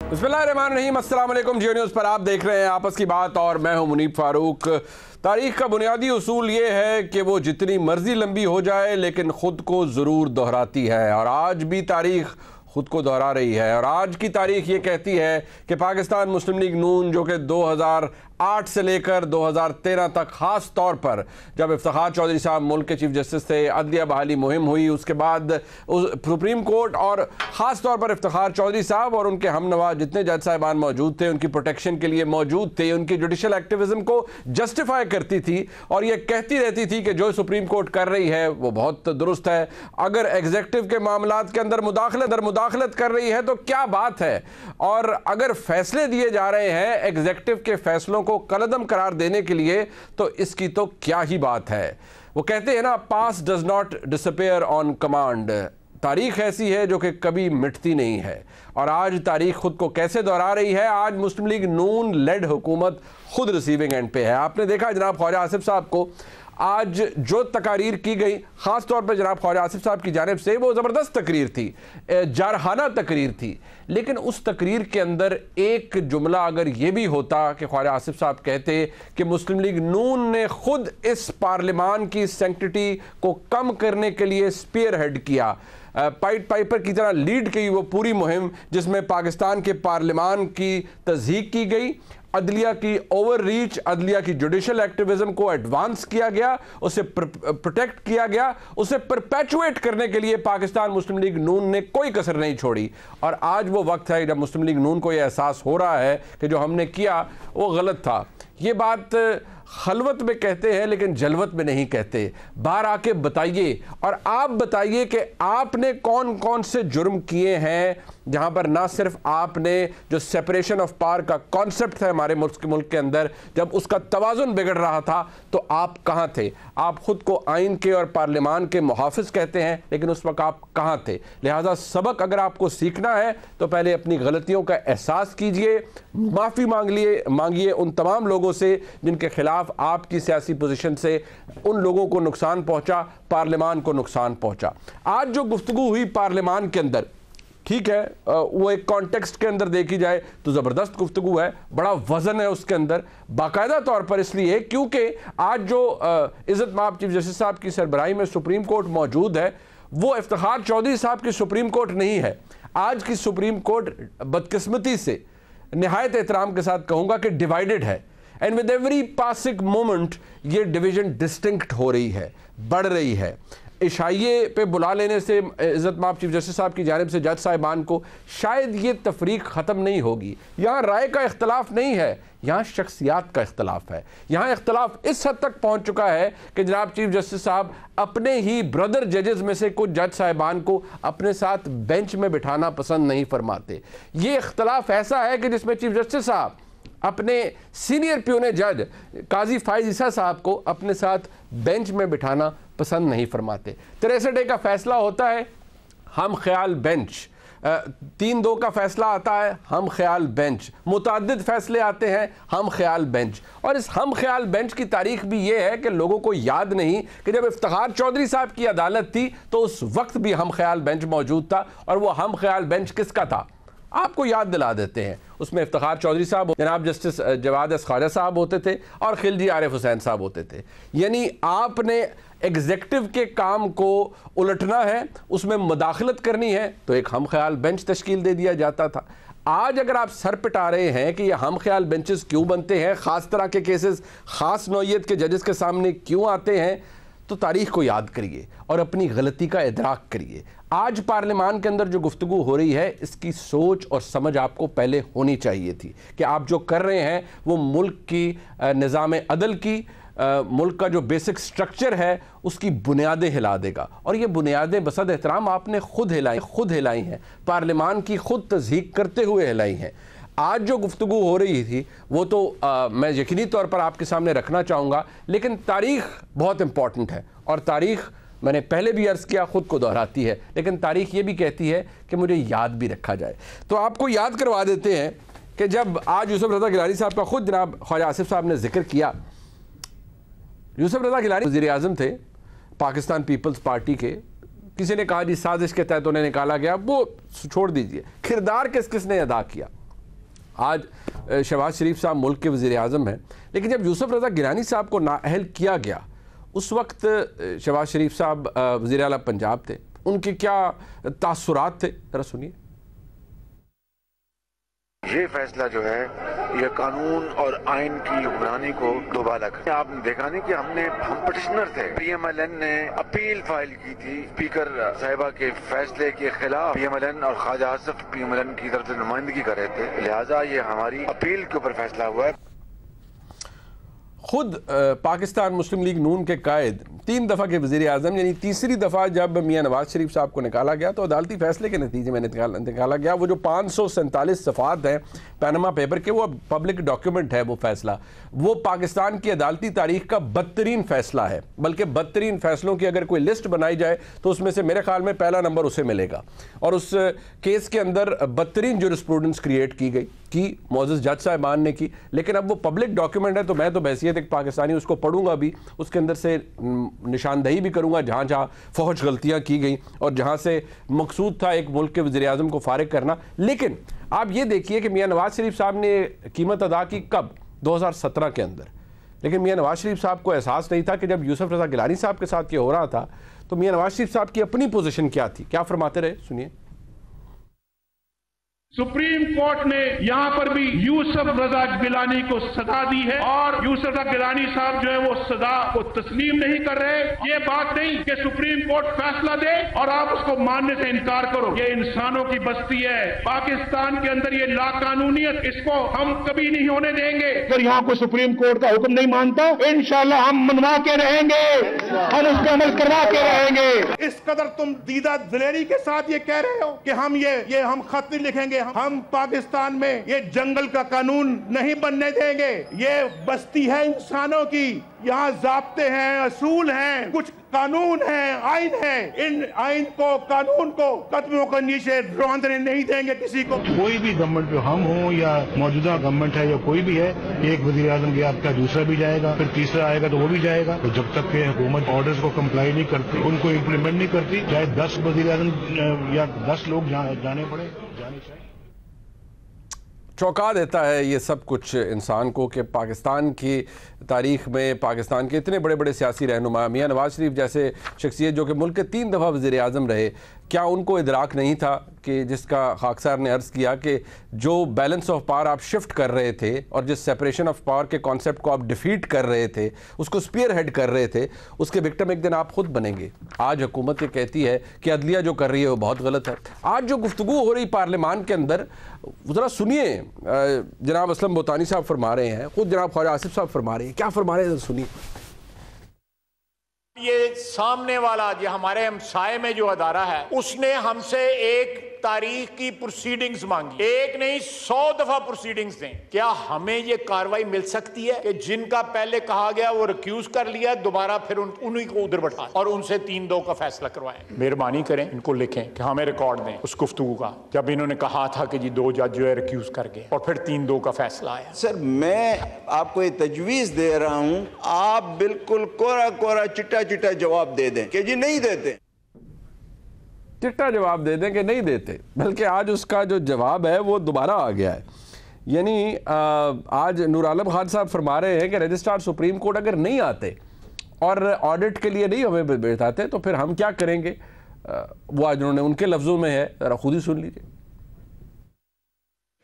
बिस्मिल्लाहिर्रहमानिर्रहीम, अस्सलाम वालेकुम। जियो न्यूज़ पर आप देख रहे हैं आपस की बात और मैं हूं मुनीब फारूक। तारीख का बुनियादी उसूल ये है कि वो जितनी मर्जी लंबी हो जाए लेकिन ख़ुद को ज़रूर दोहराती है, और आज भी तारीख ख़ुद को दोहरा रही है। और आज की तारीख ये कहती है कि पाकिस्तान मुस्लिम लीग नून, जो कि 2008 से लेकर 2013 तक ख़ास तौर पर जब इफ्तिखार चौधरी साहब मुल्क के चीफ जस्टिस थे, अदलिया बहाली मुहिम हुई, उसके बाद सुप्रीम कोर्ट और ख़ास तौर पर इफ्तिखार चौधरी साहब और उनके हमनवा जितने जज साहिबान मौजूद थे उनकी प्रोटेक्शन के लिए मौजूद थे, उनकी जुडिशल एक्टिविज़म को जस्टिफाई करती थी और ये कहती रहती थी कि जो सुप्रीम कोर्ट कर रही है वो बहुत दुरुस्त है। अगर एग्जीक्यूटिव के मामलात के अंदर मुदाखलत कर रही है तो क्या बात है, और अगर फैसले दिए जा रहे हैं एग्जीक्यूटिव के फैसलों को कलअदम करार देने के लिए तो इसकी तो क्या ही बात है। वो कहते हैं ना, past does not disappear on command. तारीख ऐसी है जो कि कभी मिटती नहीं है, और आज तारीख खुद को कैसे दोहरा रही है। आज मुस्लिम लीग नून लेड हुकूमत खुद रिसीविंग एंड पे है। आपने देखा जनाब ख्वाजा आसिफ साहब को आज जो तकारीर की गई, ख़ास तौर पर जनाब ख्वाजा आसिफ साहब की जानिब से, वो ज़बरदस्त तकरीर थी, जारहाना तकरीर थी। लेकिन उस तकरीर के अंदर एक जुमला अगर ये भी होता कि ख्वाजा आसिफ साहब कहते कि मुस्लिम लीग नून ने खुद इस पार्लियामान की सैंक्टिटी को कम करने के लिए स्पीयर हेड किया, पाइट पाइपर की तरह लीड की वो पूरी मुहिम, जिसमें पाकिस्तान के पार्लियामान की तज़हीक की गई, अदलिया की ओवर रीच, अदलिया की जुडिशल एक्टिविज्म को एडवांस किया गया, उसे प्रोटेक्ट किया गया, उसे परपेचुएट करने के लिए पाकिस्तान मुस्लिम लीग नून ने कोई कसर नहीं छोड़ी। और आज वो वक्त है जब मुस्लिम लीग नून को यह एहसास हो रहा है कि जो हमने किया वो गलत था। ये बात खलवत में कहते हैं लेकिन जलवत में नहीं कहते। बाहर आके बताइए, और आप बताइए कि आपने कौन कौन से जुर्म किए हैं जहां पर ना सिर्फ आपने जो सेपरेशन ऑफ पावर का कॉन्सेप्ट था हमारे मुल्क के अंदर, जब उसका तवाज़ुन बिगड़ रहा था तो आप कहां थे। आप खुद को आइन के और पार्लियामान के मुहाफिज कहते हैं, लेकिन उस वक्त आप कहां थे। लिहाजा सबक अगर आपको सीखना है तो पहले अपनी गलतियों का एहसास कीजिए, माफ़ी मांगिए उन तमाम लोगों से जिनके खिलाफ आपकी सियासी पोजीशन से उन लोगों को नुकसान पहुंचा, पार्लियामान को नुकसान पहुंचा। आज जो गुफ्तगू हुई पार्लियामान के अंदर, ठीक है, वो एक कॉन्टेक्स्ट के अंदर देखी जाए तो ज़बरदस्त गुफ्तगू है, बड़ा वज़न है उसके अंदर, बाकायदा तौर पर इसलिए क्योंकि आज जो इज़्ज़त माब चीफ जस्टिस साहब की सरबराही में सुप्रीम कोर्ट मौजूद है वो इफ्तिखार चौधरी साहब की सुप्रीम कोर्ट नहीं है। आज की सुप्रीम कोर्ट बदकिस्मती से, निहायत एहतराम के साथ कहूँगा कि डिवाइडेड है, and with every passing moment ये डिवीजन डिस्टिंक्ट हो रही है, बढ़ रही है। इशाइये पे बुला लेने से इज़्ज़त माब चीफ जस्टिस साहब की जानिब से जज साहिबान को शायद ये तफरीक ख़त्म नहीं होगी। यहाँ राय का इख्तलाफ नहीं है, यहाँ शख्सियात का इख्तलाफ है। यहाँ इख्तलाफ इस हद तक पहुँच चुका है कि जनाब चीफ जस्टिस साहब अपने ही ब्रदर जजेस में से कुछ जज साहिबान को अपने साथ बेंच में बिठाना पसंद नहीं फरमाते। ये इख्तलाफ ऐसा है कि जिसमें चीफ जस्टिस साहब अपने सीनियर प्यूने जज काजी फाइज ईसा साहब को अपने साथ बेंच में बिठाना पसंद नहीं फरमाते। 63 का फैसला होता है, हम ख्याल बेंच, 3-2 का फैसला आता है, हम ख्याल बेंच, मुतअद्दिद फैसले आते हैं, हम ख्याल बेंच। और इस हम ख्याल बेंच की तारीख भी ये है कि लोगों को याद नहीं कि जब इफ्तिखार चौधरी साहब की अदालत थी तो उस वक्त भी हम ख्याल बेंच मौजूद था, और वो हम ख्याल बेंच किसका था आपको याद दिला देते हैं। उसमें इफ्तिखार चौधरी साहब, जनाब जस्टिस जवाद एस ख्वाजा साहब होते थे और खिलजी आरिफ हुसैन साहब होते थे। यानी आपने एग्जीक्यूटिव के काम को उलटना है, उसमें मुदाखलत करनी है तो एक हम ख्याल बेंच तश्कील दे दिया जाता था। आज अगर आप सर पिटा रहे हैं कि ये हम ख्याल बेंचेस क्यों बनते हैं, ख़ास तरह के केसेस ख़ास नौइयत के जजेस के सामने क्यों आते हैं, तो तारीख़ को याद करिए और अपनी गलती का इदराक करिए। आज पार्लियामान के अंदर जो गुफ्तगू हो रही है इसकी सोच और समझ आपको पहले होनी चाहिए थी कि आप जो कर रहे हैं वो मुल्क की निज़ाम अदल की, मुल्क का जो बेसिक स्ट्रक्चर है उसकी बुनियादें हिला देगा। और ये बुनियादें बसद एहतराम आपने खुद हिलाई हैं, पार्लियामान की खुद तज़हीक करते हुए हिलाई हैं। आज जो गुफ्तगू हो रही थी वो तो मैं यकीनी तौर पर आपके सामने रखना चाहूँगा, लेकिन तारीख़ बहुत इम्पॉर्टेंट है, और तारीख़ मैंने पहले भी अर्ज़ किया ख़ुद को दोहराती है, लेकिन तारीख़ ये भी कहती है कि मुझे याद भी रखा जाए। तो आपको याद करवा देते हैं कि जब आज यूसुफ रज़ा गिलानी साहब का ख़ुद जनाब ख्वाजा आसिफ साहब ने जिक्र किया, यूसुफ रज़ा गिलानी वज़ीर आज़म थे पाकिस्तान पीपल्स पार्टी के, किसी ने कहा जी साजिश के तहत उन्हें निकाला गया, वो छोड़ दीजिए, किरदार किस किस ने अदा किया। आज शहबाज शरीफ साहब मुल्क के वज़ीर आज़म हैं, लेकिन जब यूसुफ रज़ा गिलानी साहब को नाअहल किया गया उस वक्त शहबाज शरीफ साहब वज़ीर आला पंजाब थे, उनके क्या तासुरात थे, ज़रा सुनिए। ये फैसला जो है ये कानून और आइन की हुक्मरानी को डुबाला कर, आपने देखा नहीं कि हम पिटिशनर थे, PMLN ने अपील फाइल की थी स्पीकर साहिबा के फैसले के खिलाफ। PMLN और ख्वाजा आसिफ PMLN की तरफ से नुमाइंदगी कर रहे थे, लिहाजा ये हमारी अपील के ऊपर फैसला हुआ है। खुद पाकिस्तान मुस्लिम लीग नून के कायद 3 दफ़ा के वज़ीर आज़म, यानी तीसरी दफ़ा जब मियाँ नवाज शरीफ साहब को निकाला गया तो अदालती फैसले के नतीजे में निकाला गया। वो जो 547 सफ़ात हैं पैनमा पेपर के, वो पब्लिक डॉक्यूमेंट है। वो फैसला वो पाकिस्तान की अदालती तारीख का बदतरीन फैसला है, बल्कि बदतरीन फैसलों की अगर कोई लिस्ट बनाई जाए तो उसमें से मेरे ख्याल में पहला नंबर उसे मिलेगा। और उस केस के अंदर बदतरीन जुरिस्प्रूडेंस क्रिएट की गई कि मोअज़्ज़ज़ जज साहिबान ने की, लेकिन अब वो पब्लिक डॉक्यूमेंट है तो मैं तो बहैसियत एक पाकिस्तानी उसको पढ़ूंगा भी, उसके अंदर से निशानदही भी करूंगा जहाँ जहाँ फौज गलतियाँ की गई और जहाँ से मकसूद था एक मुल्क के वज़ीर आज़म को फारिग करना। लेकिन आप ये देखिए कि मियाँ नवाज शरीफ साहब ने कीमत अदा की कब, 2017 के अंदर। लेकिन मियाँ नवाज शरीफ साहब को एहसास नहीं था कि जब यूसुफ रज़ा गिलानी साहब के साथ ये हो रहा था तो मियाँ नवाज शरीफ साहब की अपनी पोजीशन क्या थी, क्या फरमाते रहे, सुनिए। सुप्रीम कोर्ट ने यहां पर भी यूसुफ रजा गिलानी को सजा दी है और यूसुफ रजा गिलानी साहब जो है वो सजा को तस्लीम नहीं कर रहे। ये बात नहीं कि सुप्रीम कोर्ट फैसला दे और आप उसको मानने से इनकार करो। ये इंसानों की बस्ती है, पाकिस्तान के अंदर ये लाकानूनियत, इसको हम कभी नहीं होने देंगे। अगर यहाँ कोई सुप्रीम कोर्ट का हुक्म नहीं मानता, इंशाल्लाह हम मनवा के रहेंगे, हम उस पर अमल करवा के रहेंगे। इस कदर तुम दीदा दिलेरी के साथ ये कह रहे हो कि हम ये हम खत नहीं लिखेंगे, हम पाकिस्तान में ये जंगल का कानून नहीं बनने देंगे। ये बस्ती है इंसानों की, यहाँ ज़ाब्ते हैं, असूल हैं, कुछ कानून है, आइन है। इन आइन को, कानून को कदमों के नीचे रौंदने नहीं देंगे किसी को। कोई भी गवर्नमेंट जो हम हो या मौजूदा गवर्नमेंट है या कोई भी है, एक वज़ीर आज़म गया आपका दूसरा भी जाएगा, फिर तीसरा आएगा तो वो भी जाएगा। तो जब तक के हुकूमत ऑर्डर्स को कंप्लाई नहीं करती, उनको इम्प्लीमेंट नहीं करती, चाहे 10 वज़ीर आज़म या 10 लोग जाने पड़े, जाने चाहिए। चौंका देता है ये सब कुछ इंसान को कि पाकिस्तान की तारीख़ में पाकिस्तान के इतने बड़े बड़े सियासी रहनुमा मियाँ नवाज शरीफ जैसे शख्सियत जो कि मुल्क के 3 दफ़ा वज़ीर आज़म रहे, क्या उनको इदराक नहीं था कि जिसका खाकसार ने अर्ज़ किया कि जो बैलेंस ऑफ पावर आप शिफ्ट कर रहे थे और जिस सेपरेशन ऑफ पावर के कॉन्सेप्ट को आप डिफीट कर रहे थे, उसको स्पीयर हेड कर रहे थे, उसके विक्टिम एक दिन आप खुद बनेंगे। आज हुकूमत ये कहती है कि अदलिया जो कर रही है वो बहुत गलत है। आज जो गुफ्तगू हो रही पार्लियामान के अंदर, ज़रा सुनिए, जनाब असलम बोतानी साहब फरमा रहे हैं, खुद जनाब ख्वाजा आसिफ साहब फरमा रहे हैं, क्या फरमा रहे हैं सुनिए। ये सामने वाला जो हमारे हमसाये में जो अदारा है उसने हमसे एक तारीख की प्रोसीडिंग्स मांगी, एक नहीं 100 दफा प्रोसीडिंग्स दें। क्या हमें ये कार्रवाई मिल सकती है कि जिनका पहले कहा गया वो रिक्यूज कर लिया, दोबारा फिर उन्हीं को उधर बैठा और उनसे 3-2 का फैसला करवाएं? मेहरबानी करें, इनको लिखें कि हमें रिकॉर्ड दें उस गुफ्तगू का जब इन्होंने कहा था कि जी 2 जज जो है रिक्यूज कर गए और फिर 3-2 का फैसला आया। सर मैं आपको ये तजवीज दे रहा हूं, आप बिल्कुल कोरा कोरा चिट्टा चिट्टा जवाब दे दें कि जी नहीं देते, चिट्टा जवाब दे दें कि नहीं देते। बल्कि आज उसका जो जवाब है वो दोबारा आ गया है। यानी आज नूर आलम खान साहब फरमा रहे हैं कि रजिस्ट्रार सुप्रीम कोर्ट अगर नहीं आते और ऑडिट के लिए नहीं हमें बैठाते तो फिर हम क्या करेंगे। वो आज उन्होंने उनके लफ्ज़ों में है, ज़रा खुद ही सुन लीजिए।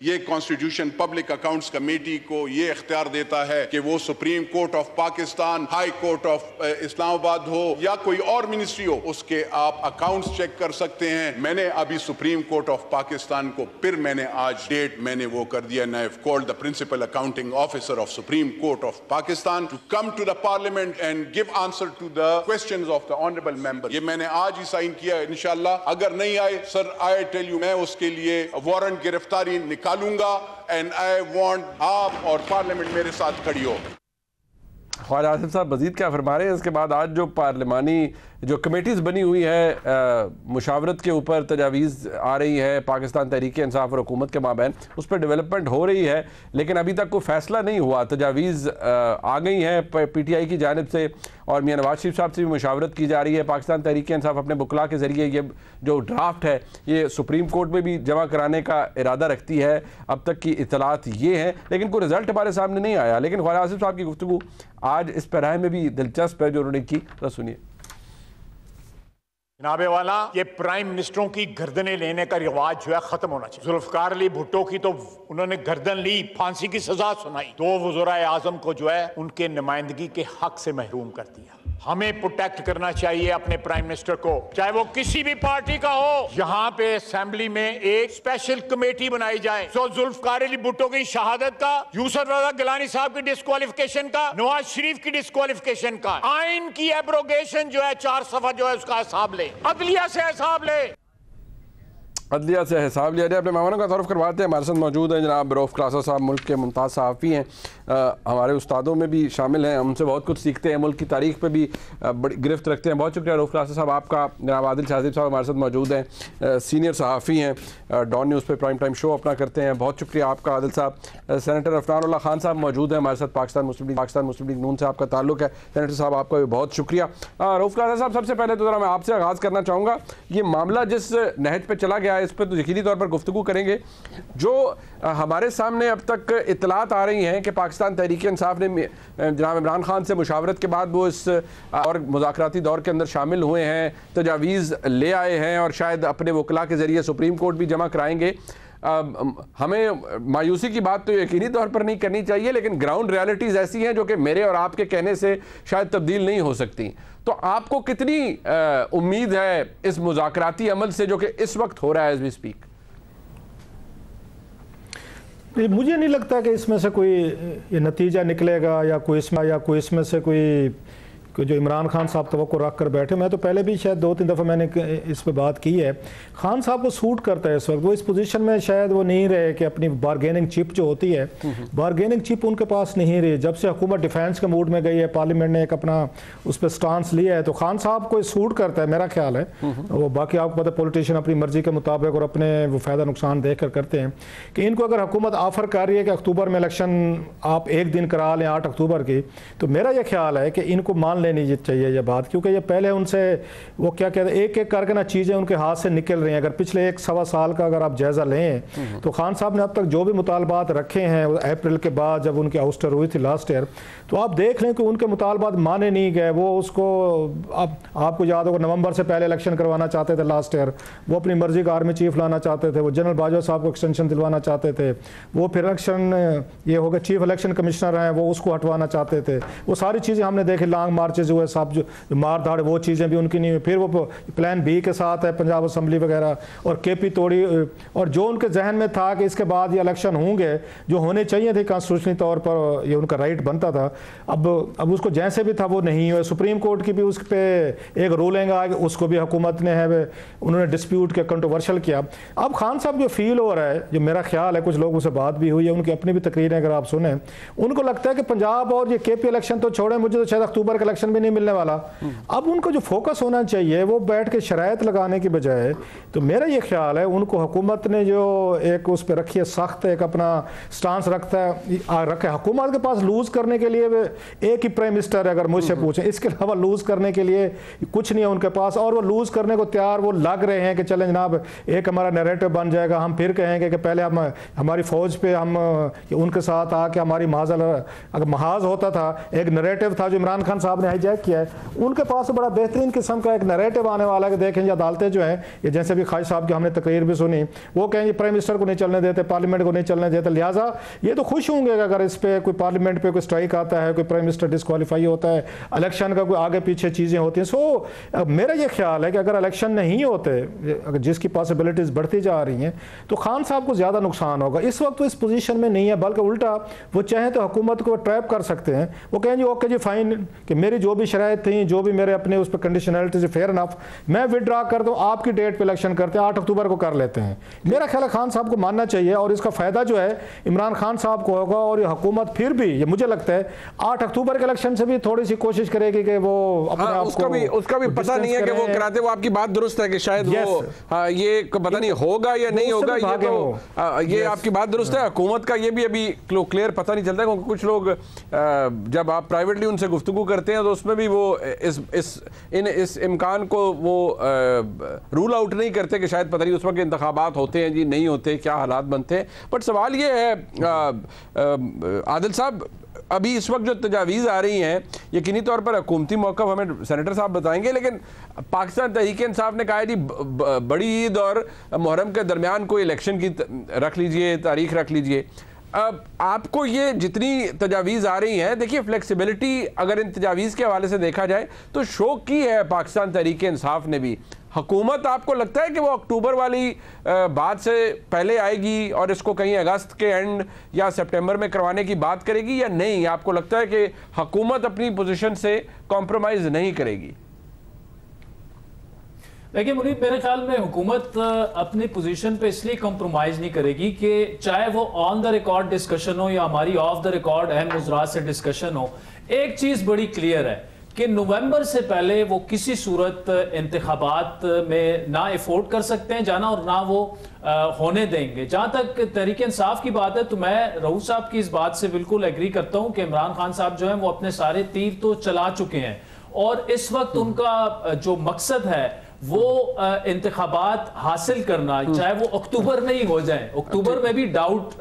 ये कॉन्स्टिट्यूशन पब्लिक अकाउंट्स कमेटी को ये इख्तियार देता है कि वो supreme court of Pakistan, high court of Islamabad हो या कोई और मिनिस्ट्री हो, उसके आप अकाउंट्स चेक कर सकते हैं। मैंने अभी सुप्रीम कोर्ट ऑफ पाकिस्तान को फिर मैंने आज डेट मैंने वो कर दिया, I have called the principal accounting officer of supreme court of Pakistan to come to the parliament and give answer to the questions of the honourable member. ये मैंने आज ही साइन किया, इंशाल्लाह अगर नहीं आए सर, आई टेल यू, मैं उसके लिए वारंट गिरफ्तारी लूंगा एंड आई वांट आप और पार्लियामेंट मेरे साथ खड़ी हो। ख्वाजा आसिफ साहब मजीद क्या फरमा रहे हैं इसके बाद? आज जो पार्लिमानी जो कमेटीज़ बनी हुई है मुशावरत के ऊपर तजावीज़ आ रही है पाकिस्तान तहरीक इंसाफ और हुकूमत के माबैन, उस पर डेवलपमेंट हो रही है, लेकिन अभी तक कोई फैसला नहीं हुआ। तजावीज़ आ गई हैं PTI की जानिब से और मियां नवाज शरीफ साहब से भी मुशावरत की जा रही है। पाकिस्तान तहरीक इंसाफ अपने बुकला के ज़रिए ये जो ड्राफ्ट है ये सुप्रीम कोर्ट में भी जमा कराने का इरादा रखती है। अब तक की इतलात ये हैं, लेकिन कोई रिजल्ट हमारे सामने नहीं आया। लेकिन ख्वाजा आसिफ साहब की गुफ्तगू आज इस पैराए में भी दिलचस्प है जो उन्होंने की, तो सुनिए। जनाबे वाला, ये प्राइम मिनिस्टरों की गर्दनें लेने का रिवाज जो है खत्म होना चाहिए। जुल्फकार अली भुट्टो की तो उन्होंने गर्दन ली, फांसी की सजा सुनाई, 2 वज़राए आज़म को जो है उनके नुमाइंदगी के हक से महरूम कर दिया। हमें प्रोटेक्ट करना चाहिए अपने प्राइम मिनिस्टर को, चाहे वो किसी भी पार्टी का हो। यहाँ पे असेंबली में एक स्पेशल कमेटी बनाई जाए जो जुल्फकार अली भुट्टो की शहादत का, यूसुफ रजा गिलानी साहब की डिस्क्वालिफिकेशन का, नवाज शरीफ की डिस्क्वालिफिकेशन का, आइन की एब्रोगेशन जो है 4 सफा जो है उसका हिसाब ले, अदलिया से हिसाब ले, अदलिया से हिसाब लिया जाए। अपने मेहमानों का तारुफ करवाते हैं। हमारे साथ मौजूद हैं जनाब रऊफ क्लासा साहब, मुल्क के मुमताज़ सहाफ़ी हैं, हमारे उस्तादों में भी शामिल हैं, उनसे बहुत कुछ सीखते हैं, मुल्क की तारीख पे भी बड़ी गिरफ्त रखते हैं। बहुत शुक्रिया रऊफ क्लासा साहब आपका। जनाब आदिल शाजिब साहब हमारे साथ मौजूद हैं, सीनियर सहाफ़ी हैं, डॉन न्यूज़ पे प्राइम टाइम शो अपना करते हैं। बहुत शुक्रिया आपका आदिल साहब। सेनेटर अफनान खान साहब मौजूद हैं हमारे साथ, पाकिस्तान मुस्लिम लीग नून से आपका ताल्लुक़ है। सेनेटर साहब आपका भी बहुत शुक्रिया। रऊफ क्लासा साहब, सबसे पहले तो ज़रा मैं आपसे आगाज़ करना चाहूँगा, ये मामला जिस नहज पर चला गया है इस पर तो यकीनी तौर पर गुफ्तगू करेंगे। जो हमारे सामने अब तक इतलात आ रही हैं कि पाकिस्तान तहरीक इंसाफ ने जनाब इमरान खान से मुशावरत के बाद वो इस और मुज़ाकराती दौर के अंदर शामिल हुए हैं, तजावीज़ ले आए हैं और शायद अपने वकला के ज़रिए सुप्रीम कोर्ट भी जमा कराएंगे। हमें मायूसी की बात तो यकीनी तौर पर नहीं करनी चाहिए, लेकिन ग्राउंड रियलिटीज़ ऐसी हैं जो कि मेरे और आपके कहने से शायद तब्दील नहीं हो सकती। तो आपको कितनी उम्मीद है इस मुज़ाकराती अमल से जो कि इस वक्त हो रहा है एज वी स्पीक? मुझे नहीं लगता कि इसमें से कोई ये नतीजा निकलेगा या कोई इसमें से कोई जो इमरान खान साहब तवक्को रख कर बैठे। मैं तो पहले भी शायद 2-3 दफ़ा मैंने इस पर बात की है। खान साहब को सूट करता है इस वक्त, वो इस पोजीशन में शायद वो नहीं रहे कि अपनी बारगेनिंग चिप जो होती है, बारगेनिंग चिप उनके पास नहीं रही। जब से हुकूमत डिफेंस के मूड में गई है, पार्लियामेंट ने एक अपना उस पर स्टांस लिया है, तो खान साहब को सूट करता है मेरा ख्याल है। वो बाकी आपको पता पॉलिटिशियन अपनी मर्जी के मुताबिक और अपने वो फ़ायदा नुकसान देख कर करते हैं कि इनको अगर हुकूमत ऑफ़र कर रही है कि अक्टूबर में इलेक्शन आप एक दिन करा लें 8 अक्टूबर की, तो मेरा यह ख्याल है कि इनको मान लेनी चाहिए ये बात, क्योंकि ये पहले उनसे वो क्या कहते हैं एक एक करके ना चीज़ें उनके हाथ से निकल रही हैं। अगर पिछले 1-1.25 साल का अगर आप जायज़ा लें तो खान साहब ने अब तक जो भी मुतालबात रखे हैं अप्रैल के बाद जब उनकी आउस्टर हुई थी लास्ट ईयर, तो आप देख लें कि उनके मुतालबात माने नहीं गए। वो उसको आपको याद होगा नवंबर से पहले इलेक्शन करवाना चाहते थे लास्ट ईयर, वो अपनी मर्जी का आर्मी चीफ लाना चाहते थे, वो जनरल बाजवा साहब को एक्सटेंशन दिलवाना चाहते थे, वो फिर इलेक्शन ये होगा चीफ इलेक्शन कमिश्नर हैं वो उसको हटवाना चाहते थे। वो सारी चीज़ें हमने देखी, लॉन्ग मार्चेज हुए, सब जो मार धाड़ वो चीज़ें भी उनकी नहीं हुई। फिर वो प्लान बी के साथ है पंजाब असम्बली वगैरह और केपी तोड़ी, और जो उनके जहन में था कि इसके बाद ये इलेक्शन होंगे जो होने चाहिए थे कॉन्स्टिट्यूशनली तौर पर, ये उनका राइट बनता था, अब उसको जैसे भी था वो नहीं हुआ। सुप्रीम कोर्ट की भी उस पर एक रूलिंग आ गई, उसको भी हुकूमत ने है उन्होंने डिस्प्यूट किया, कंट्रोवर्शियल किया। अब खान साहब जो फील हो रहा है, जो मेरा ख्याल है, कुछ लोगों से बात भी हुई है, उनकी अपनी भी तकरीरें अगर आप सुने, उनको लगता है कि पंजाब और ये केपी इलेक्शन तो छोड़े, मुझे तो शायद अक्टूबर का इलेक्शन भी नहीं मिलने वाला। अब उनको जो फोकस होना चाहिए वो बैठ के शरायत लगाने की बजाय, तो मेरा ये ख्याल है उनको हुकूमत ने जो एक उस पर रखी है सख्त एक अपना स्टांस रखा है। हुकूमत के पास लूज करने के लिए एक ही प्राइम मिनिस्टर है अगर मुझसे पूछें, इसके अलावा लूज करने के लिए कुछ नहीं है उनके पास, और वो लूज करने को तैयार वो लग रहे हैं कि चलें जनाब एक हमारा नैरेटिव बन जाएगा, हम फिर कहेंगे कि पहले हम हमारी फौज पे हम उनके साथ आके हमारी अगर महाज होता था, एक नैरेटिव था जो इमरान खान साहब ने हाईजैक किया है, उनके पास बड़ा बेहतरीन किस्म का एक नैरेटिव आने वाला है कि देखें ये अदालतें जो हैं, ये जैसे भी खालिद साहब की हमने तकरीर भी सुनी, वो कहेंगे प्राइम मिनिस्टर को नहीं चलने देते, पार्लियामेंट को नहीं चलने देते, लिहाजा ये तो खुश होंगे अगर इस पर कोई पार्लियामेंट पे कोई स्ट्राइक आता है, कोई प्राइम मिनिस्टर डिस्क्वालीफाई होता है, इलेक्शन का कोई आगे पीछे चीज़ें होती हैं। सो मेरा ये ख्याल है कि अगर इलेक्शन नहीं होते, अगर जिसकी पॉसिबिलिटीज़ बढ़ती जा रही हैं, तो खान साहब को ज़्यादा नुकसान होगा। इस वक्त वो इस पोजीशन में नहीं है, बल्कि उल्टा वो चाहें तो हुकूमत को ट्रैप कर सकते हैं। वो कहेंगे ओके जी फाइन कि मेरी जो भी शराइत थी, जो भी मेरे अपने उस पर कंडीशनलिटीज, फेयर इनफ, मैं विदड्रा करता हूँ, आपकी डेट पे इलेक्शन करते हैं, 8 अक्टूबर को कर लेते हैं। मेरा ख्याल है खान साहब को मानना चाहिए और इसका फायदा जो है इमरान खान साहब को होगा। और ये हुकूमत फिर भी, ये मुझे लगता है 8 अक्टूबर के इलेक्शन से भी थोड़ी सी कोशिश करेगी कि वो अपने आप को, उसका भी पता नहीं है कि वो कराते। वो आपकी बात दुरुस्त है कि शायद वो ये पता नहीं होगा या नहीं होगा, ये तो ये आपकी बात दुरुस्त है। हुकूमत का ये भी अभी क्लियर पता नहीं चलता है, क्योंकि कुछ लोग जब आप प्राइवेटली उनसे गुफ्तगू करते हैं तो उसमें भी वो इस इम्कान को वो रूल आउट नहीं करते कि शायद पता नहीं उस वक्त इंतखाबात होते हैं जी, नहीं होते, क्या हालात बनते हैं। बट सवाल ये है आदिल साहब, अभी इस वक्त जो तजावीज़ आ रही हैं यकीनी तौर पर हुकूमती मौक़िफ़ हमें सेनेटर साहब बताएंगे, लेकिन पाकिस्तान तहरीक-ए-इंसाफ ने कहा है जी बड़ी ईद और मुहर्रम के दरमियान कोई इलेक्शन की रख लीजिए, तारीख रख लीजिए। अब आपको ये जितनी तजावीज़ आ रही हैं, देखिए फ्लेक्सिबिलिटी अगर इन तजावीज़ के हवाले से देखा जाए तो शो की है पाकिस्तान तहरीक-ए-इंसाफ ने भी। हुकूमत आपको लगता है कि वो अक्टूबर वाली बात से पहले आएगी और इसको कहीं अगस्त के एंड या सितंबर में करवाने की बात करेगी या नहीं? आपको लगता है कि हुकूमत अपनी पोजीशन से कॉम्प्रोमाइज़ नहीं करेगी? देखिए मुनीब, मेरे ख्याल में हुकूमत अपनी पोजीशन पे इसलिए कॉम्प्रोमाइज़ नहीं करेगी कि चाहे वो ऑन द रिकॉर्ड डिस्कशन हो या हमारी ऑफ द रिकॉर्ड अहम मुज़रात से डिस्कशन हो, एक चीज़ बड़ी क्लियर है कि नवंबर से पहले वो किसी सूरत इंतखाबात में ना एफोर्ड कर सकते हैं जाना और ना वो होने देंगे। जहाँ तक तहरीक इंसाफ की बात है तो मैं रऊफ साहब की इस बात से बिल्कुल एग्री करता हूँ कि इमरान खान साहब जो हैं वो अपने सारे तीर तो चला चुके हैं और इस वक्त उनका जो मकसद है वो इंतखाबात हासिल करना, चाहे वो अक्टूबर में ही हो जाए। अक्टूबर में भी डाउट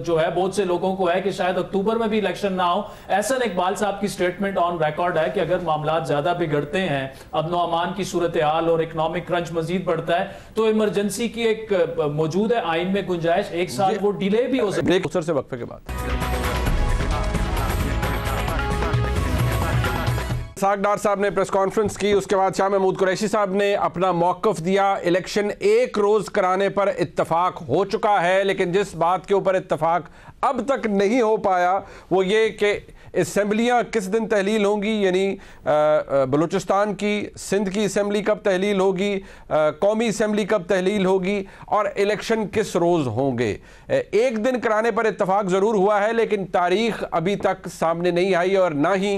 जो है बहुत से लोगों को है कि शायद अक्टूबर में भी इलेक्शन ना हो। एहसन इकबाल साहब की स्टेटमेंट ऑन रिकॉर्ड है कि अगर मामलात ज्यादा बिगड़ते हैं, अमन अमान की सूरत हाल और इकोनॉमिक क्रंच मजीद बढ़ता है तो इमरजेंसी की एक मौजूद है आइन में गुंजाइश, 1 साल वो डिले भी हो सकती है। से वक्फे के बाद इसाक डार साहब ने प्रेस कॉन्फ्रेंस की, उसके बाद शाह महमूद कुरैशी साहब ने अपना मौक़िफ़ दिया। इलेक्शन एक रोज़ कराने पर इत्तफाक हो चुका है, लेकिन जिस बात के ऊपर इत्तफाक अब तक नहीं हो पाया वो ये कि असम्बलियाँ किस दिन तहलील होंगी, यानी बलूचिस्तान की, सिंध की असम्बली कब तहलील होगी, कौमी असम्बली कब तहलील होगी और इलेक्शन किस रोज़ होंगे। एक दिन कराने पर इत्तफाक ज़रूर हुआ है, लेकिन तारीख़ अभी तक सामने नहीं आई और ना ही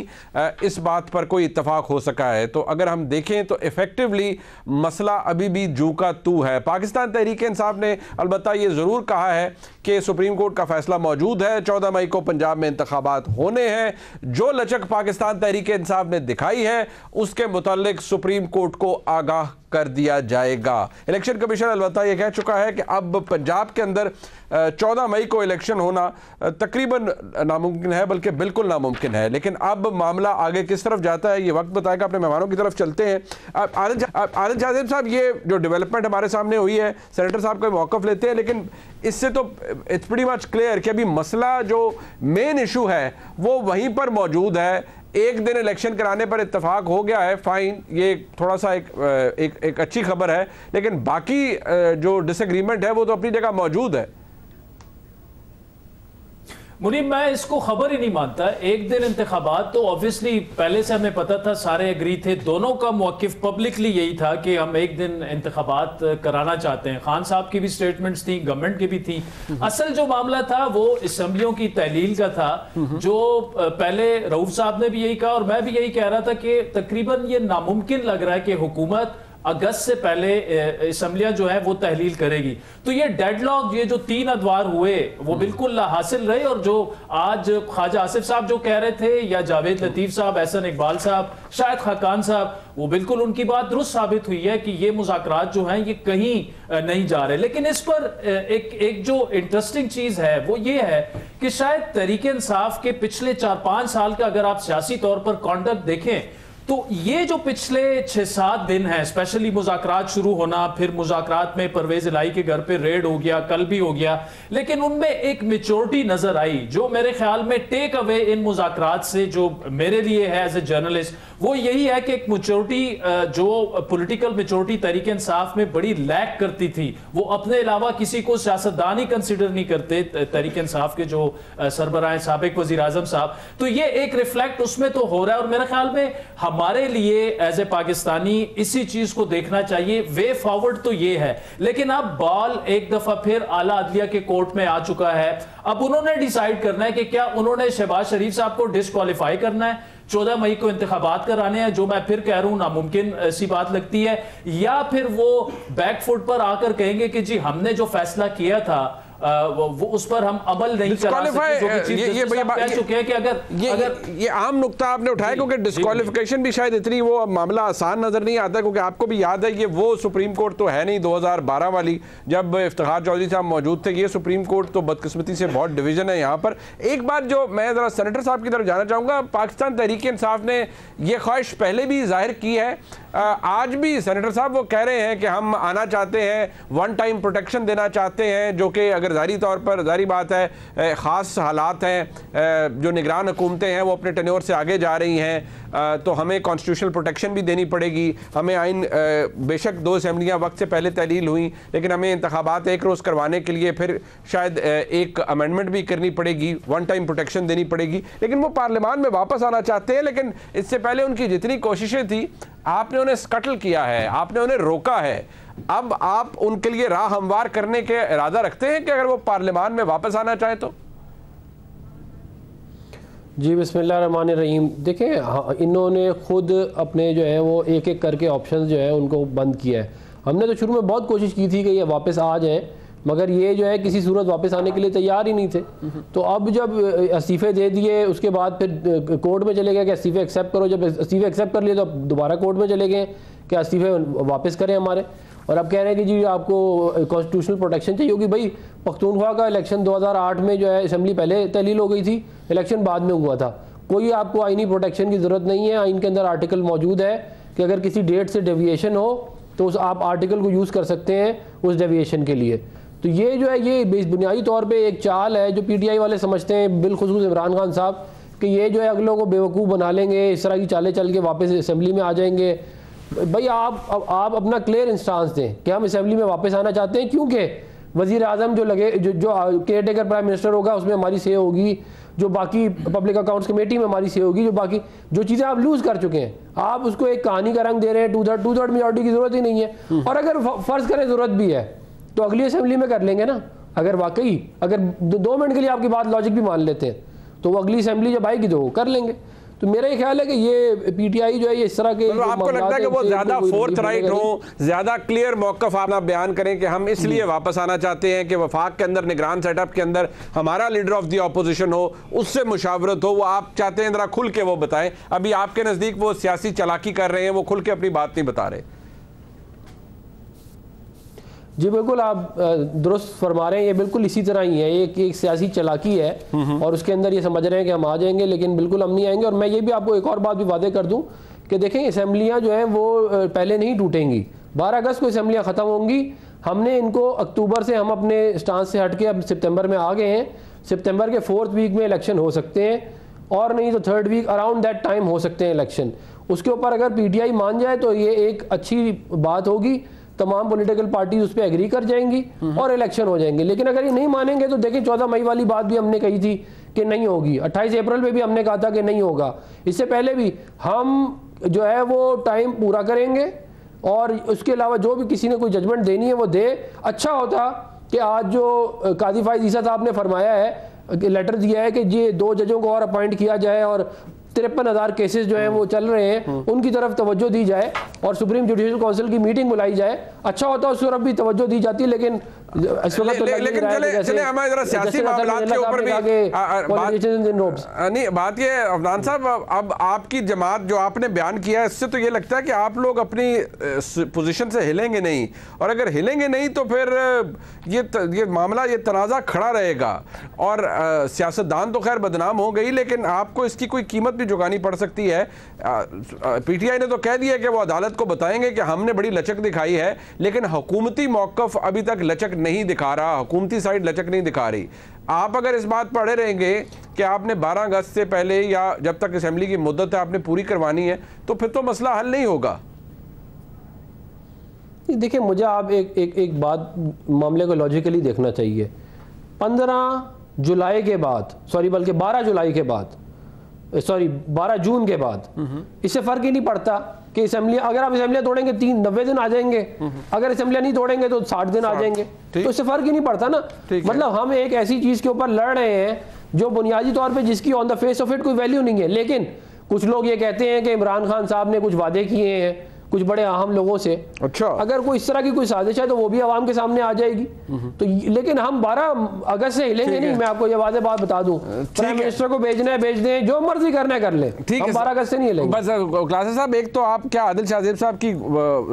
इस बात पर कोई इत्तफाक हो सका है। तो अगर हम देखें तो इफ़ेक्टिवली मसला अभी भी जू का तू है। पाकिस्तान तहरीक-ए-इंसाफ ने अलबत्ता ये ज़रूर कहा है कि सुप्रीम कोर्ट का फैसला मौजूद है, 14 मई को पंजाब में इंतखाबात होने हैं। जो लचक पाकिस्तान तहरीक-ए-इंसाफ ने दिखाई है उसके मुतालिक सुप्रीम कोर्ट को आगाह कर दिया जाएगा। इलेक्शन कमीशन अलबत्ता यह कह चुका है कि अब पंजाब के अंदर 14 मई को इलेक्शन होना तकरीबन नामुमकिन है, बल्कि बिल्कुल नामुमकिन है। लेकिन अब मामला आगे किस तरफ जाता है ये वक्त बताएगा। अपने मेहमानों की तरफ चलते हैं। आदिल जाज़ेब साहब, ये जो डेवलपमेंट हमारे सामने हुई है, सेनेटर साहब का मौक़िफ़ लेते हैं, लेकिन इससे तो इट्स प्रीटी मच क्लियर कि अभी मसला जो मेन इशू है वो वहीं पर मौजूद है। एक दिन इलेक्शन कराने पर इत्तफाक हो गया है, फाइन, ये थोड़ा सा एक अच्छी खबर है, लेकिन बाकी जो डिसएग्रीमेंट है वो तो अपनी जगह मौजूद है। मुनीब, मैं इसको खबर ही नहीं मानता। एक दिन इंतखाबात तो ऑब्वियसली पहले से हमें पता था, सारे एग्री थे, दोनों का मौक़िफ़ पब्लिकली यही था कि हम एक दिन इंतखाबात कराना चाहते हैं। खान साहब की भी स्टेटमेंट्स थी, गवर्नमेंट की भी थी। असल जो मामला था वो असम्बलियों की तहलील का था, जो पहले रऊफ साहब ने भी यही कहा और मैं भी यही कह रहा था कि तकरीबन ये नामुमकिन लग रहा है कि हुकूमत अगस्त से पहले असम्बलियां जो है वो तहलील करेगी। तो ये डेडलॉक, ये जो 3 अदवार हुए वो बिल्कुल हासिल रहे। और जो आज ख्वाजा आसिफ साहब जो कह रहे थे या जावेद लतीफ़ साहब, एहसन इकबाल साहब, शाहिद खाकान साहब, वो बिल्कुल उनकी बात दुरुस्त साबित हुई है कि ये मुज़ाकरात जो हैं ये कहीं नहीं जा रहे। लेकिन इस पर एक जो इंटरेस्टिंग चीज़ है वो ये है कि शायद तहरीक इंसाफ के पिछले 4-5 साल का अगर आप सियासी तौर पर कॉन्डक्ट देखें तो ये जो पिछले 6-7 दिन हैं, स्पेशली मुज़ाकरात शुरू होना, फिर मुज़ाकरात में परवेज इलाही के घर पे रेड हो गया, कल भी हो गया, लेकिन उनमें एक मेच्योरिटी नजर आई जो मेरे ख्याल में टेक अवे इन मुज़ाकरात से जो मेरे लिए है एज ए जर्नलिस्ट, वो यही है कि एक मेच्योरिटी जो पॉलिटिकल मेच्योरिटी तहरीक इंसाफ में बड़ी लैक करती थी, वो अपने अलावा किसी को सियासतदान ही कंसिडर नहीं करते तहरीक इंसाफ के जो सरबराह साबिक वज़ीर आज़म साहब। तो ये एक रिफ्लेक्ट उसमें तो हो रहा है और मेरे ख्याल में हमारे लिए एज ए पाकिस्तानी इसी चीज को देखना चाहिए। वे फॉरवर्ड तो ये है, लेकिन अब बॉल एक दफा फिर आला अदलिया के कोर्ट में आ चुका है। अब उन्होंने डिसाइड करना है कि क्या उन्होंने शहबाज शरीफ साहब को डिस्क्वालीफाई करना है, 14 मई को इंतखाबात कराने हैं, जो मैं फिर कह रहा हूं नामुमकिन सी बात लगती है, या फिर वो बैकफुट पर आकर कहेंगे कि जी हमने जो फैसला किया था वो उस पर हम अमल नहीं करा सकते। ये कह चुके हैं कि अगर ये आम नुक्ता आपने उठाया, क्योंकि डिस्क्वालिफिकेशन भी शायद इतनी वो मामला आसान नजर नहीं आता, क्योंकि आपको भी याद है ये वो सुप्रीम कोर्ट तो है नहीं 2012 वाली जब इफ्तिखार चौधरी साहब मौजूद थे। ये सुप्रीम कोर्ट तो बदकिस्मती से बहुत डिवीजन है यहाँ पर। एक बात जो मैं जरा सेनेटर साहब की तरफ जाना चाहूँगा, पाकिस्तान तहरीक इंसाफ ने ये ख्वाहिश पहले भी जाहिर की है, आज भी सेनेटर साहब वो कह रहे हैं कि हम आना चाहते हैं, वन टाइम प्रोटेक्शन देना चाहते हैं, जो कि अगर ज़ाहिरी तौर पर ज़ाहिरी बात है ख़ास हालात हैं, जो निगरान हुकूमतें हैं वो अपने टेन्योर से आगे जा रही हैं, तो हमें कॉन्स्टिट्यूशनल प्रोटेक्शन भी देनी पड़ेगी। हमें आइन बेशक 2 असेंबलियाँ वक्त से पहले तहलील हुई, लेकिन हमें इंतखाबात एक रोज़ करवाने के लिए फिर शायद एक अमेंडमेंट भी करनी पड़ेगी, वन टाइम प्रोटेक्शन देनी पड़ेगी। लेकिन वो पार्लियामान में वापस आना चाहते हैं, लेकिन इससे पहले उनकी जितनी कोशिशें थी आपने उन्हें स्कटल किया है, आपने उन्हें रोका है। अब आप उनके लिए राह हमवार करने के इरादा रखते हैं कि अगर वो पार्लियामान में वापस आना चाहे तो? जी बिस्मिल्लाहिर्रहमानिर्रहीम। देखें, इन्होंने खुद अपने जो है वो एक एक करके ऑप्शंस जो है उनको बंद किया है। हमने तो शुरू में बहुत कोशिश की थी कि ये वापस आ जाएं, मगर ये जो है किसी सूरत वापस आने के लिए तैयार ही नहीं थे। तो अब जब इस्तीफ़े दे दिए उसके बाद फिर कोर्ट में चले गए कि इस्तीफ़े एक्सेप्ट करो। जब इस्तीफ़े एक्सेप्ट कर लिए तो अब दोबारा कोर्ट में चले गए कि इस्तीफ़े वापस करें हमारे, और अब कह रहे हैं कि जी आपको कॉन्स्टिट्यूशनल प्रोटेक्शन चाहिए होगी। भाई पख्तूनख्वा का इलेक्शन 2008 में जो है असेंबली पहले तहलील हो गई थी, इलेक्शन बाद में हुआ था। कोई आपको आइनी प्रोटेक्शन की ज़रूरत नहीं है। आइन के अंदर आर्टिकल मौजूद है कि अगर किसी डेट से डेविएशन हो तो उस आप आर्टिकल को यूज़ कर सकते हैं उस डेविएशन के लिए। तो ये जो है ये बुनियादी तौर पे एक चाल है जो PTI वाले समझते हैं, बिलखुसूस इमरान खान साहब, कि ये जो है अगलों को बेवकूफ़ बना लेंगे, इस तरह की चालें चल के वापस असेंबली में आ जाएंगे। भाई आप अपना क्लियर इंस्टांस दें कि हम असेंबली में वापस आना चाहते हैं, क्योंकि वज़ीर आज़म जो केयर टेकर प्राइम मिनिस्टर होगा उसमें हमारी से होगी, जो बाकी पब्लिक अकाउंट्स कमेटी में हमारी से होगी, जो बाकी जो चीज़ें आप लूज़ कर चुके हैं, आप उसको एक कहानी का रंग दे रहे हैं। 2/3 मेजॉरिटी की ज़रूरत ही नहीं है। और अगर फ़र्ज़ करें ज़रूरत भी है तो अगली असेंबली में कर लेंगे ना। अगर वाकई अगर 2 मिनट के लिए आपकी बात लॉजिक भी मान लेते हैं तो वो अगली असेंबली जब आएगी तो कर लेंगे। तो मेरा ये ख्याल है कि ये PTI जो है ये इस तरह के आपको लगता है कि वो ज्यादा फोर्थ राइट हो, ज्यादा क्लियर मौकफ आप बयान करें कि हम इसलिए वापस आना चाहते हैं कि वफाक के अंदर निगरान सेटअप के अंदर हमारा लीडर ऑफ द ऑपोजिशन हो, उससे मुशावरत हो, वो आप चाहते हैं जरा खुल के वो बताएं। अभी आपके नजदीक वो सियासी चालाकी कर रहे हैं, वो खुल के अपनी बात नहीं बता रहे। जी बिल्कुल, आप दुरुस्त फरमा रहे हैं, ये बिल्कुल इसी तरह ही है। एक सियासी चालाकी है और उसके अंदर ये समझ रहे हैं कि हम आ जाएंगे, लेकिन बिल्कुल हम नहीं आएंगे। और मैं ये भी आपको एक और बात भी वादे कर दूं कि देखें असेंबलियां जो हैं वो पहले नहीं टूटेंगी। 12 अगस्त को असेंबलियां ख़त्म होंगी। हमने इनको अक्टूबर से हम अपने स्टांस से हट के अब सितंबर में आ गए हैं। सितंबर के 4th वीक में इलेक्शन हो सकते हैं, और नहीं तो 3rd week around that time हो सकते हैं इलेक्शन। उसके ऊपर अगर PTI मान जाए तो ये एक अच्छी बात होगी, तमाम पॉलिटिकल पार्टीज उस पर एग्री कर जाएंगी और इलेक्शन हो जाएंगे। लेकिन अगर ये नहीं मानेंगे तो देखें 14 मई वाली बात भी हमने कही थी कि नहीं होगी, 28 अप्रैल में भी हमने कहा था कि नहीं होगा, इससे पहले भी। हम जो है वो टाइम पूरा करेंगे और उसके अलावा जो भी किसी ने कोई जजमेंट देनी है वो दे। अच्छा होता कि आज जो काजी फाइज ईसा साहब ने फरमाया है, लेटर दिया है कि ये 2 जजों को और अपॉइंट किया जाए और 53,000 केसेस जो हैं वो चल रहे हैं उनकी तरफ तवज्जो दी जाए और सुप्रीम जुडिशल काउंसिल की मीटिंग बुलाई जाए। अच्छा होता उस तरफ भी तवज्जो दी जाती, लेकिन इस वक्त तो लेकिन चले हमारे जरा सियासी मामलात के ऊपर भी नहीं बात ये है अफनान साहब, अब आपकी जमात जो आपने बयान किया है इससे तो ये लगता है कि आप लोग अपनी पोजीशन से हिलेंगे नहीं, और अगर हिलेंगे नहीं तो फिर ये मामला ये तनाज़ा खड़ा रहेगा और सियासतदान तो खैर बदनाम हो गई, लेकिन आपको इसकी कोई कीमत भी चुकानी पड़ सकती है। पीटीआई ने तो कह दिया कि वो अदालत को बताएंगे कि हमने बड़ी लचक दिखाई है, लेकिन हुकूमती मौक़िफ़ अभी तक लचक नहीं दिखा रहा, हुकूमती साइड लचक नहीं दिखा रही। आप अगर इस बात पर अड़े रहेंगे कि आपने 12 अगस्त से पहले या जब तक असेंबली की मुद्दत है आपने पूरी करवानी है, तो फिर तो मसला हल नहीं होगा। देखिए मुझे आप एक बात मामले को लॉजिकली देखना चाहिए। 15 जुलाई के बाद, बल्कि 12 जुलाई के बाद, 12 जून के बाद इससे फर्क ही नहीं पड़ता कि असेंबली, अगर आप असेंबलियां तोड़ेंगे 90 दिन आ जाएंगे, अगर असेंबलियां नहीं तोड़ेंगे तो 60 दिन आ जाएंगे, तो इससे फर्क ही नहीं पड़ता ना। मतलब हम एक ऐसी चीज के ऊपर लड़ रहे हैं जो बुनियादी तौर पे जिसकी on the face of it कोई वैल्यू नहीं है, लेकिन कुछ लोग ये कहते हैं कि इमरान खान साहब ने कुछ वादे किए हैं कुछ बड़े अहम लोगों से। अच्छा, अगर कोई इस तरह की कोई साजिश है तो वो भी आवाम के सामने आ जाएगी। तो लेकिन हम 12 अगस्त से हिलेंगे नहीं। मैं आपको ये वादे बात बता दूं, प्राइम मिनिस्टर को भेजना है भेज दें, जो मर्जी करना है कर ले, हम 12 अगस्त से नहीं हिलेंगे। बस क्लासेस साहब, एक तो आप क्या आदिल शाहजेब साहब की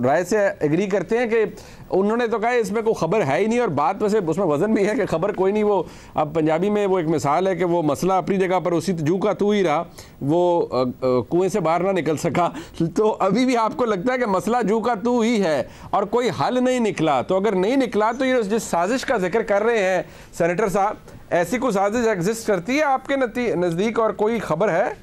राय से एग्री करते हैं कि उन्होंने तो कहा इसमें कोई खबर है ही नहीं, और बात वैसे उसमें वजन भी है कि खबर कोई नहीं, वो अब पंजाबी में वो एक मिसाल है कि वो मसला अपनी जगह पर उसी जू का तू ही रहा, वो कुएं से बाहर ना निकल सका। तो अभी भी आपको लगता है कि मसला जू का तू ही है और कोई हल नहीं निकला? तो अगर नहीं निकला तो ये जिस साजिश का जिक्र कर रहे हैं सेनेटर साहब, ऐसी कोई साजिश एग्जिस्ट करती है आपके नज़दीक और कोई खबर है?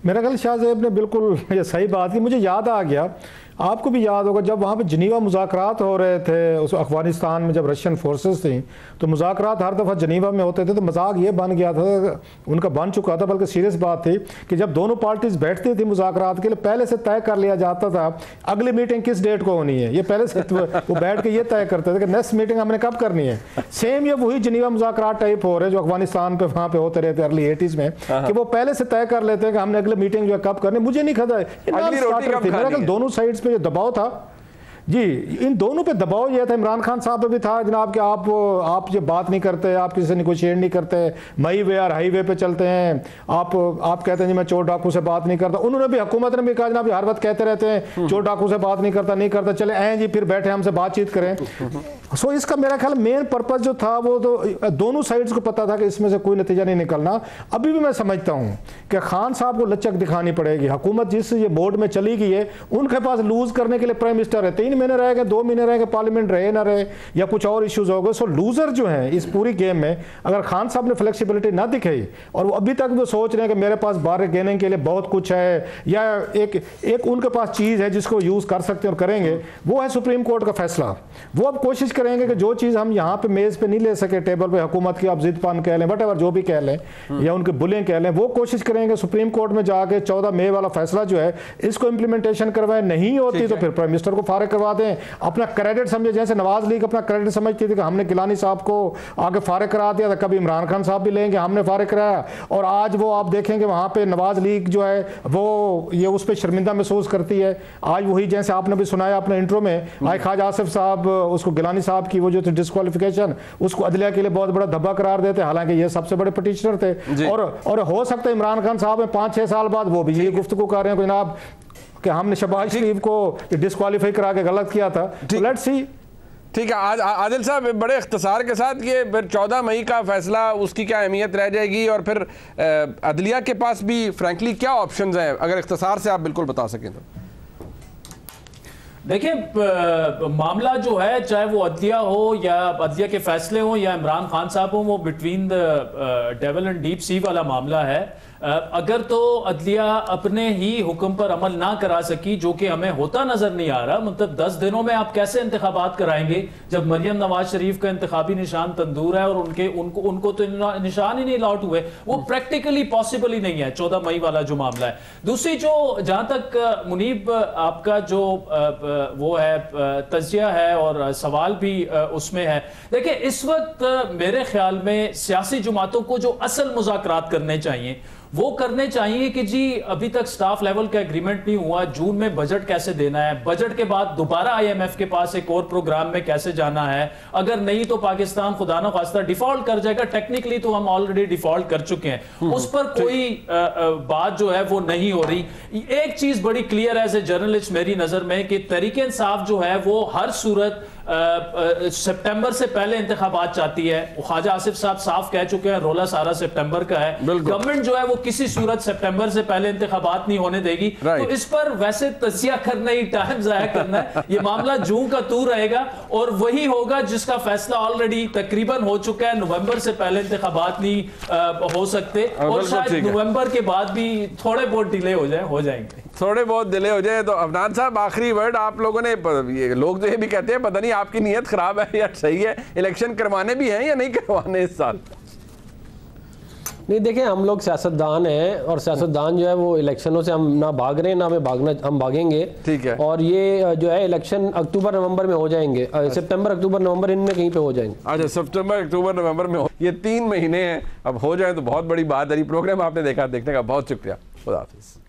मेरा ख्याल शाहजेब ने बिल्कुल ये सही बात की। मुझे याद आ गया, आपको भी याद होगा जब वहाँ पे जनीवा मुज़ाकरात हो रहे थे उस अफगानिस्तान में, जब रशियन फोर्सेस थी, तो मुज़ाकरात हर दफ़ा जनीवा में होते थे, तो मजाक ये बन गया था, उनका बन चुका था, बल्कि सीरियस बात थी कि जब दोनों पार्टीज बैठती थी मुज़ाकरात के लिए, पहले से तय कर लिया जाता था अगली मीटिंग किस डेट को होनी है। ये पहले से वो बैठ के ये तय करते थे कि नेक्स्ट मीटिंग हमने कब करनी है। सेम ये वही जनीवा मुज़ाकरात टाइप हो रहे जो अफगानिस्तान पे वहाँ पे होते रहते अर्ली 80s में, कि वो पहले से तय कर लेते हैं कि हमने अगली मीटिंग जो है कब करनी। मुझे नहीं खता दोनों साइड पे जो दबाव था जी, इन दोनों पे दबाव यह था, इमरान खान साहब पे भी था जनाब कि आप ये बात नहीं करते, आप किसी से निगोशिएट नहीं करते, मई वे और हाईवे पे चलते हैं, आप कहते हैं जी मैं चोर डाकू से बात नहीं करता। उन्होंने भी, हुकूमत ने भी कहा जनाब हर वक्त कहते रहते हैं चोर डाकू से बात नहीं करता, चले आए जी फिर बैठे हमसे बातचीत करें। सो इसका मेरा ख्याल मेन पर्पज जो था वो तो दोनों साइड्स को पता था कि इसमें से कोई नतीजा नहीं निकलना। अभी भी मैं समझता हूँ कि खान साहब को लचक दिखानी पड़ेगी। हुकूमत जिस ये मोड में चली गई है, उनके पास लूज करने के लिए प्राइम मिनिस्टर है, 3 महीने रहेगा, 2 महीने रहेंगे, पार्लियामेंट रहे ना रहे या कुछ और इश्यूज हो गए। सो लूजर जो है इस पूरी गेम में, अगर खान साहब ने फ्लेक्सिबिलिटी ना दिखाई और वो अभी तक वो सोच रहे हैं कि मेरे पास बाहर गेने के लिए बहुत कुछ है, या एक उनके पास चीज है जिसको यूज कर सकते हैं और करेंगे, वो है सुप्रीम कोर्ट का फैसला। वो अब कोशिश करेंगे कि जो चीज हम यहाँ पे मेज पे नहीं ले सके, टेबल पे हुकूमत की आप जिद पान कह लें, वट जो भी कह लें या उनके बुलिंग कह लें, वो कोशिश करेंगे सुप्रीम कोर्ट में जाके 14 मई वाला फैसला जो है इसको इंप्लीमेंटेशन करवाए। नहीं होती तो फिर प्राइम मिनिस्टर को फारिग करवा दें, अपना क्रेडिट समझे, जैसे नवाज लीग अपना क्रेडिट समझती थी कि हमने गिलानी साहब को आगे फारिग करा दिया था, कभी इमरान खान साहब भी लेंगे हमने फारिग कराया, और आज वो आप देखेंगे वहां पे नवाज लीग जो है वो ये उस पर शर्मिंदा महसूस करती है। आज वही जैसे आपने भी सुनाया अपने इंट्रो में, आज ख्वाजा आसिफ साहब उसको गिलानी साहब की वो जो डिस्क्वालिफिकेशन उसको अदलिया के लिए बहुत बड़ा धब्बा करार देते, हालांकि ये सबसे बड़े पिटिशनर थे। और हो सकता है इमरान खान साहब 5-6 साल बाद वो भी ये गुफ्तगू कर रहे हैं जनाब कि हमने शहबाज शरीफ को डिस्क्वालीफाई करा के गलत किया था। Let's see. ठीक है, आज आदिल साहब बड़े इख्तिसार के साथ ये फिर 14 मई का फैसला उसकी क्या अहमियत रह जाएगी, और फिर अदलिया के पास भी फ्रैंकली क्या ऑप्शंस हैं, अगर इख्तिसार से आप बिल्कुल बता सकें तो। देखिए, मामला जो है चाहे वो अदलिया हो या अदलिया के फैसले हो या इमरान खान साहब हो, वो between the devil and deep sea वाला मामला है। अगर तो अदलिया अपने ही हुक्म पर अमल ना करा सकी, जो कि हमें होता नजर नहीं आ रहा, मतलब 10 दिनों में आप कैसे इंतखाबात कराएंगे जब मरियम नवाज शरीफ का इंतखाबी निशान तंदूर है और उनको तो निशान ही नहीं लौट हुए, वो प्रैक्टिकली पॉसिबल ही नहीं है 14 मई वाला जो मामला है। दूसरी जो जहां तक मुनीब आपका जो वो है तजिया है और सवाल भी उसमें है, देखिए इस वक्त मेरे ख्याल में सियासी जमातों को जो असल मुज़ाकरात करने चाहिए वो करने चाहिए कि जी अभी तक स्टाफ लेवल का एग्रीमेंट नहीं हुआ, जून में बजट कैसे देना है, बजट के बाद दोबारा IMF के पास एक और प्रोग्राम में कैसे जाना है, अगर नहीं तो पाकिस्तान खुदा ना खास्ता डिफॉल्ट कर जाएगा। टेक्निकली तो हम ऑलरेडी डिफॉल्ट कर चुके हैं, उस पर कोई बात जो है वो नहीं हो रही। एक चीज बड़ी क्लियर है एज ए जर्नलिस्ट मेरी नजर में कि तहरीक इंसाफ जो है वो हर सूरत सितंबर से पहले इंतखाबात चाहती है। ख्वाजा आसिफ साहब साफ कह चुके हैं रोला सारा सितंबर का है। गवर्नमेंट जो है वो किसी सूरत सितंबर से पहले इंतखाबात नहीं होने देगी। तो इस पर वैसे तजिया करना ही, टाइम जाया करना है। ये मामला जून का तू रहेगा और वही होगा जिसका फैसला ऑलरेडी तकरीबन हो चुका है। नवंबर से पहले इंतखाबात नहीं हो सकते और शायद नवंबर के बाद भी थोड़े बहुत डिले हो जाएंगे, थोड़े बहुत डिले हो जाए। तो अफनान साहब आखिरी वर्ड आप लोगों ने, ये लोग तो ये भी कहते हैं पता नहीं आपकी नीयत खराब है या सही है, इलेक्शन करवाने भी हैं या नहीं करवाने इस साल? नहीं देखें, हम लोग सियासतदान हैं और सियासतदान जो है वो इलेक्शनों से हम ना भाग रहे हैं ना हम भागेंगे। ठीक है। और ये जो है इलेक्शन अक्टूबर नवंबर में हो जाएंगे, सितंबर अक्टूबर नवंबर इनमें कहीं पे हो जाएंगे। अच्छा, सितंबर अक्टूबर नवंबर में ये 3 महीने हैं, अब हो जाए तो बहुत बड़ी बात है। प्रोग्राम आपने देखने का बहुत शुक्रिया। खुदा हाफिज़।